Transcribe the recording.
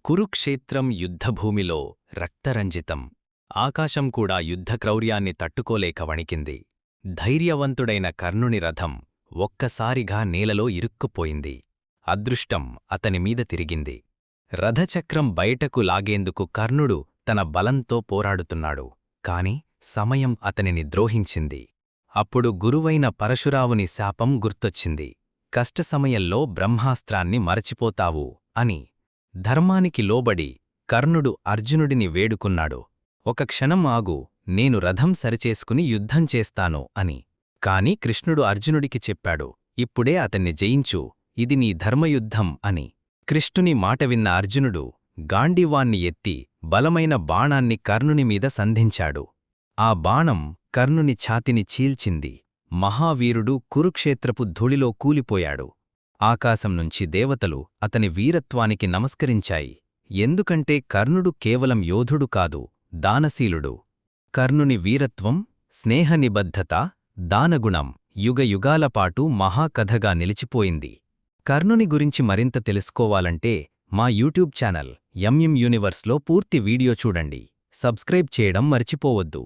కురుక్షేత్రం యుద్ధభూమిలో రక్తరంజితం. ఆకాశం కూడా యుద్ధక్రౌర్యాన్ని తట్టుకోలేక వణికింది. ధైర్యవంతుడైన కర్ణుని రథం ఒక్కసారిగా నేలలో ఇరుక్కుపోయింది. అదృష్టం అతనిమీద తిరిగింది. రథచక్రం బయటకు లాగేందుకు కర్ణుడు తన బలంతో పోరాడుతున్నాడు. కాని సమయం అతనిని ద్రోహించింది. అప్పుడు గురువైన పరశురావుని శాపం గుర్తొచ్చింది. కష్టసమయంలో బ్రహ్మాస్త్రాన్ని మరచిపోతావు అని. ధర్మానికి లోబడి కర్ణుడు అర్జునుడిని వేడుకున్నాడు. ఒక క్షణం ఆగు, నేను రథం సరిచేసుకుని యుద్ధం చేస్తాను అని. కాని కృష్ణుడు అర్జునుడికి చెప్పాడు, ఇప్పుడే అతన్ని జయించు, ఇది నీ ధర్మయుద్ధం అని. కృష్ణుని మాట విన్న అర్జునుడు గాండీవాన్ని ఎత్తి బలమైన బాణాన్ని కర్ణునిమీద సంధించాడు. ఆ బాణం కర్ణుని ఛాతిని చీల్చింది. మహావీరుడు కురుక్షేత్రపు ధూళిలో కూలిపోయాడు. ఆకాశం నుంచి దేవతలు అతని వీరత్వానికి నమస్కరించాయి. ఎందుకంటే కర్ణుడు కేవలం యోధుడు కాదు, దానశీలుడు. కర్ణుని వీరత్వం, స్నేహనిబద్ధత, దానగుణం యుగయుగాలపాటు మహాకథగా నిలిచిపోయింది. కర్ణుని గురించి మరింత తెలుసుకోవాలంటే మా యూట్యూబ్ ఛానల్ ఎంఎం యూనివర్స్లో పూర్తి వీడియో చూడండి. సబ్స్క్రైబ్ చేయడం మర్చిపోవద్దు.